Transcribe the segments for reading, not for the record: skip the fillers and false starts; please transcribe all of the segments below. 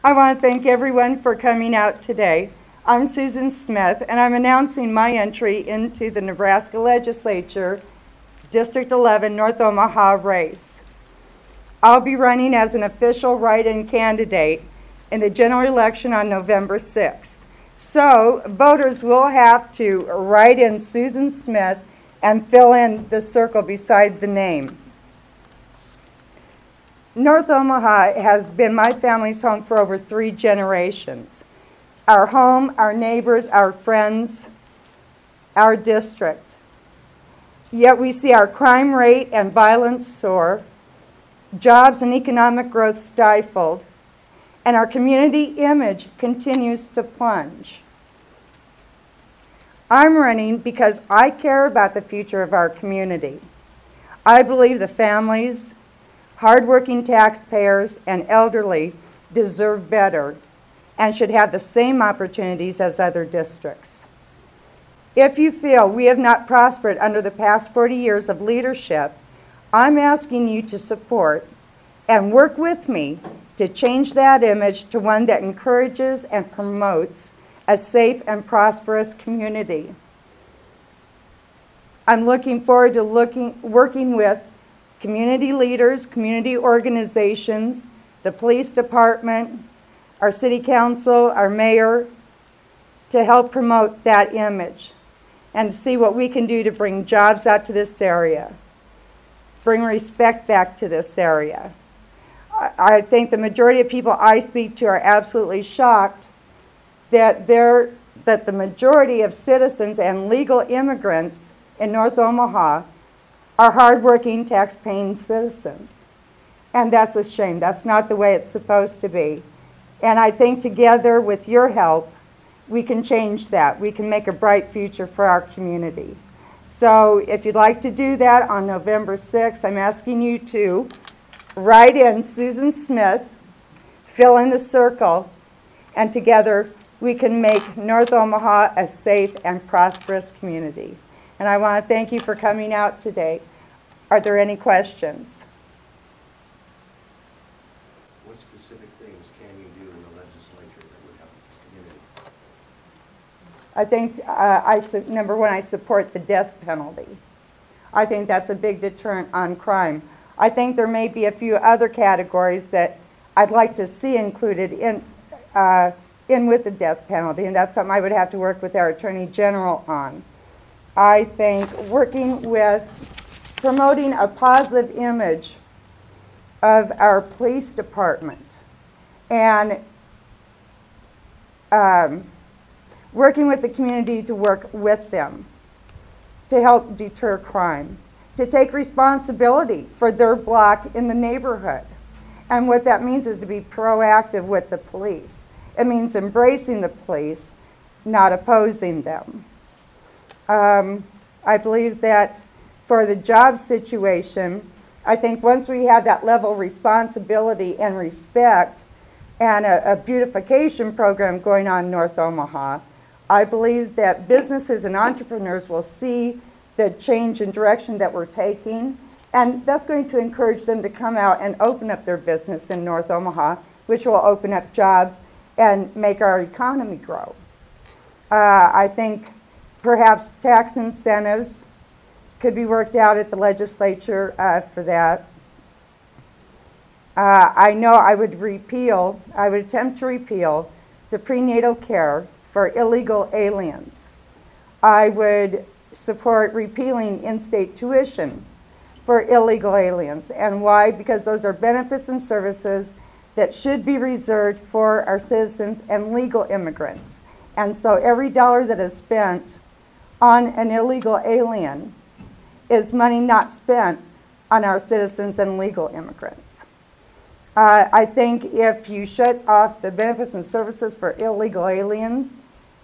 I want to thank everyone for coming out today. I'm Susan Smith, and I'm announcing my entry into the Nebraska Legislature, District 11, North Omaha race. I'll be running as an official write-in candidate in the general election on November 6th. So voters will have to write in Susan Smith and fill in the circle beside the name. North Omaha has been my family's home for over 3 generations. Our home, our neighbors, our friends, our district. Yet we see our crime rate and violence soar, jobs and economic growth stifled, and our community image continues to plunge. I'm running because I care about the future of our community. I believe the families, hardworking taxpayers, and elderly deserve better and should have the same opportunities as other districts. If you feel we have not prospered under the past 40 years of leadership, I'm asking you to support and work with me to change that image to one that encourages and promotes a safe and prosperous community. I'm looking forward to working with community leaders, community organizations, the police department, our city council, our mayor, to help promote that image and to see what we can do to bring jobs out to this area, bring respect back to this area. I think the majority of people I speak to are absolutely shocked that the majority of citizens and legal immigrants in North Omaha are hardworking, tax-paying citizens. And that's a shame. That's not the way it's supposed to be. And I think together with your help, we can change that. We can make a bright future for our community. So if you'd like to do that on November 6th, I'm asking you to write in Susan Smith, fill in the circle, and together we can make North Omaha a safe and prosperous community. And I want to thank you for coming out today. Are there any questions? What specific things can you do in the legislature that would help this community? I think, number one, I support the death penalty. I think that's a big deterrent on crime. I think there may be a few other categories that I'd like to see included in with the death penalty, and that's something I would have to work with our Attorney General on. I think working with promoting a positive image of our police department and working with the community to work with them to help deter crime, to take responsibility for their block in the neighborhood. And what that means is to be proactive with the police. It means embracing the police, not opposing them. I believe that for the job situation, I think once we have that level of responsibility and respect and a beautification program going on in North Omaha, I believe that businesses and entrepreneurs will see the change in direction that we're taking, and that's going to encourage them to come out and open up their business in North Omaha, which will open up jobs and make our economy grow. I think perhaps tax incentives could be worked out at the legislature for that. I know I would attempt to repeal the prenatal care for illegal aliens. I would support repealing in-state tuition for illegal aliens. And why? Because those are benefits and services that should be reserved for our citizens and legal immigrants. And so every dollar that is spent on an illegal alien is money not spent on our citizens and legal immigrants. I think if you shut off the benefits and services for illegal aliens,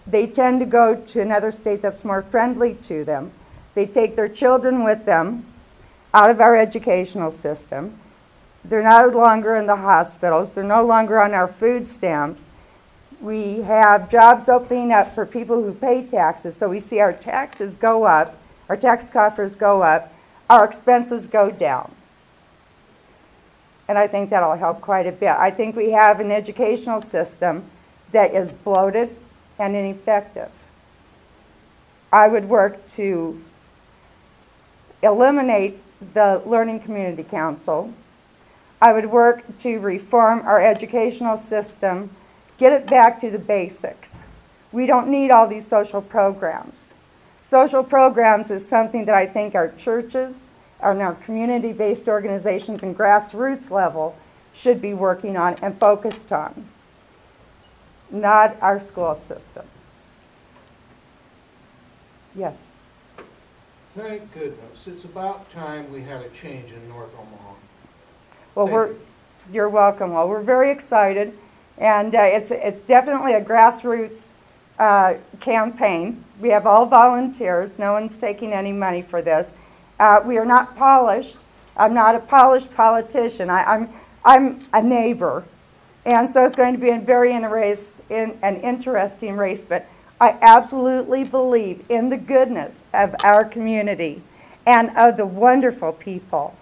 they tend to go to another state that's more friendly to them. They take their children with them out of our educational system. They're no longer in the hospitals. They're no longer on our food stamps. We have jobs opening up for people who pay taxes, so we see our taxes go up, our tax coffers go up, our expenses go down. And I think that'll help quite a bit. I think we have an educational system that is bloated and ineffective. I would work to eliminate the Learning Community Council. I would work to reform our educational system, get it back to the basics. We don't need all these social programs. Social programs is something that I think our churches, our community-based organizations and grassroots level should be working on and focused on, not our school system. Yes? Thank goodness. It's about time we had a change in North Omaha. Well, you're welcome. Well, we're very excited, and it's definitely a grassroots campaign. We have all volunteers. No one's taking any money for this. We are not polished. I'm not a polished politician. I'm a neighbor, and so it's going to be a very interesting race. But I absolutely believe in the goodness of our community and of the wonderful people.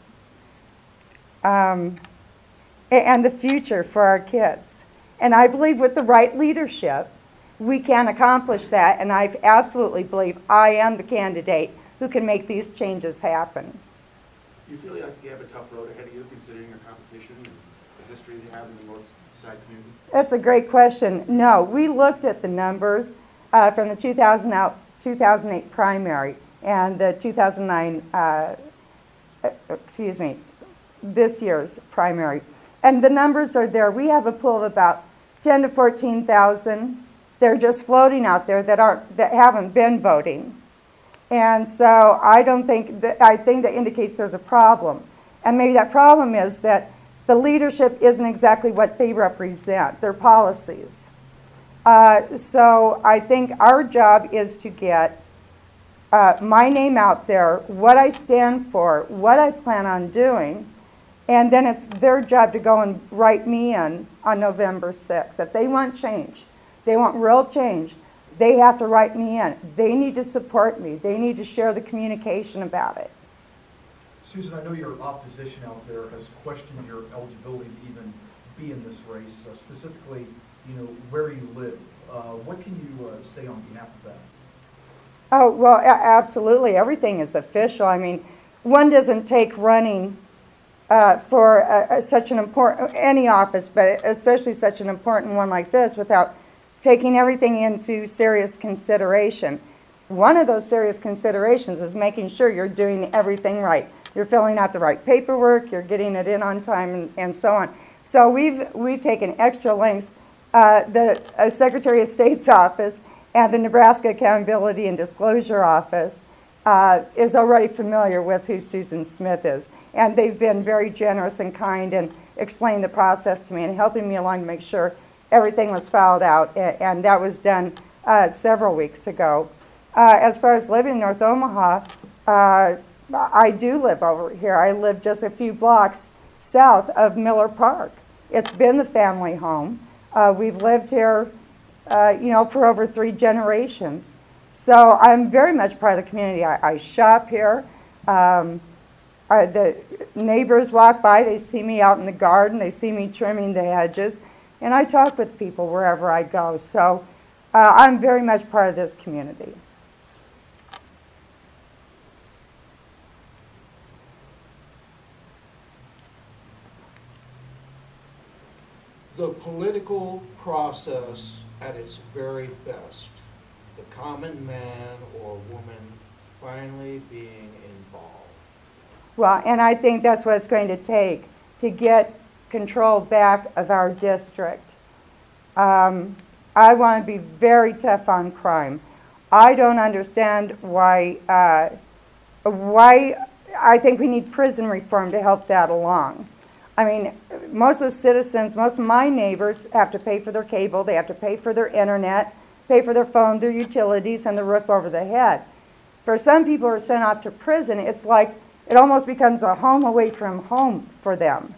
And the future for our kids. And I believe with the right leadership, we can accomplish that, and I absolutely believe I am the candidate who can make these changes happen. Do you feel like you have a tough road ahead of you, considering your competition and the history they have in the North Side community? That's a great question. No, we looked at the numbers from the 2008 primary and the 2009, this year's primary. And the numbers are there. We have a pool of about 10 to 14,000. They're just floating out there that haven't been voting. And so I think that indicates there's a problem. And maybe that problem is that the leadership isn't exactly what they represent, their policies. So I think our job is to get my name out there, what I stand for, what I plan on doing, and then it's their job to go and write me in on November 6th. If they want change, they want real change, they have to write me in. They need to support me. They need to share the communication about it. Susan, I know your opposition out there has questioned your eligibility to even be in this race, specifically, where you live. What can you say on behalf of that? Oh, well, absolutely. Everything is official. I mean, one doesn't take running for such an important, any office, but especially such an important one like this without taking everything into serious consideration. One of those serious considerations is making sure you're doing everything right. You're filling out the right paperwork, you're getting it in on time, and so on. So we've taken extra lengths. The Secretary of State's office and the Nebraska Accountability and Disclosure Office is already familiar with who Susan Smith is. And they've been very generous and kind and explained the process to me and helping me along to make sure everything was filed out. And that was done several weeks ago. As far as living in North Omaha, I do live over here. I live just a few blocks south of Miller Park. It's been the family home. We've lived here, for over 3 generations. So I'm very much part of the community. I shop here. The neighbors walk by, they see me out in the garden, they see me trimming the hedges, and I talk with people wherever I go. So I'm very much part of this community. The political process at its very best, the common man or woman finally being involved. Well, and I think that's what it's going to take to get control back of our district. I want to be very tough on crime. I don't understand why I think we need prison reform to help that along. I mean, most of the citizens, most of my neighbors have to pay for their cable, they have to pay for their internet, pay for their phone, their utilities, and the roof over their head. For some people who are sent off to prison, it's like it almost becomes a home away from home for them.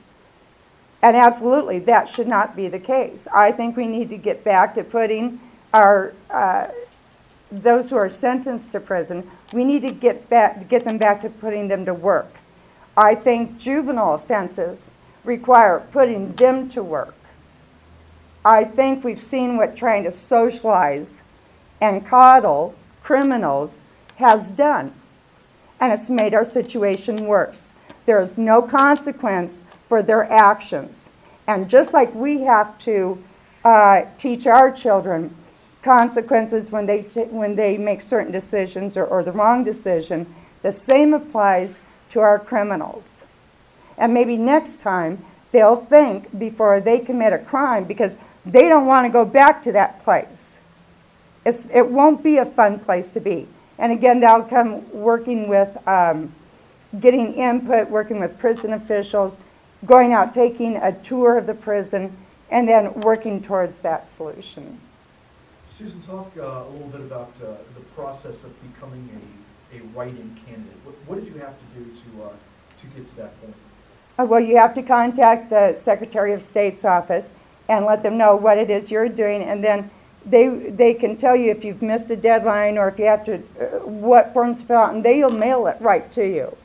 And absolutely, that should not be the case. I think we need to get back to putting our those who are sentenced to prison, we need to get them back to putting them to work. I think juvenile offenses require putting them to work. I think we've seen what trying to socialize and coddle criminals has done, and it's made our situation worse. There is no consequence for their actions. And just like we have to teach our children consequences when they make certain decisions or the wrong decision, the same applies to our criminals. And maybe next time they'll think before they commit a crime, because they don't want to go back to that place. It won't be a fun place to be. And again, that'll come working with getting input, working with prison officials, going out, taking a tour of the prison, and then working towards that solution. Susan, talk a little bit about the process of becoming a write-in candidate. What did you have to do to get to that point? Well, you have to contact the Secretary of State's office and let them know what it is you're doing, and then they can tell you if you've missed a deadline or if you have to, what forms to fill out, and they'll mail it right to you.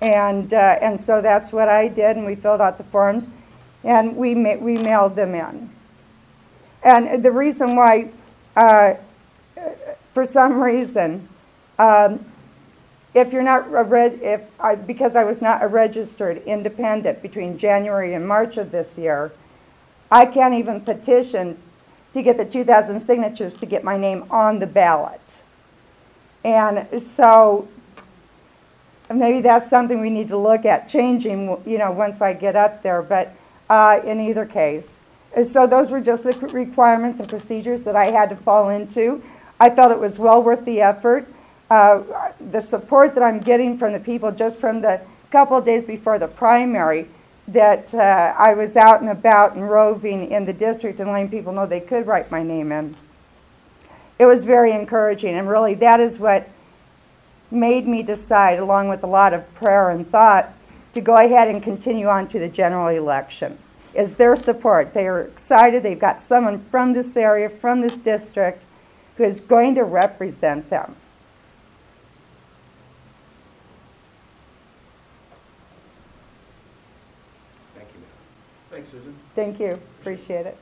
And so that's what I did, and we filled out the forms, and we mailed them in. And the reason why, for some reason, if you're not because I was not a registered independent between January and March of this year, I can't even petition to get the 2,000 signatures to get my name on the ballot. And so maybe that's something we need to look at changing, you know, once I get up there. But in either case, so those were just the requirements and procedures that I had to fall into. I felt it was well worth the effort. The support that I'm getting from the people just from the couple of days before the primary, that I was out and about and roving in the district and letting people know they could write my name in. It was very encouraging, and really that is what made me decide, along with a lot of prayer and thought, to go ahead and continue on to the general election, is their support. They are excited. They've got someone from this area, from this district, who is going to represent them. Thank you, ma'am. Thanks, Susan. Thank you. Appreciate it.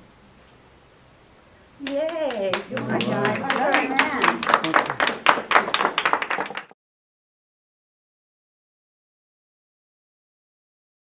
Yay, good one, guys. All right, man.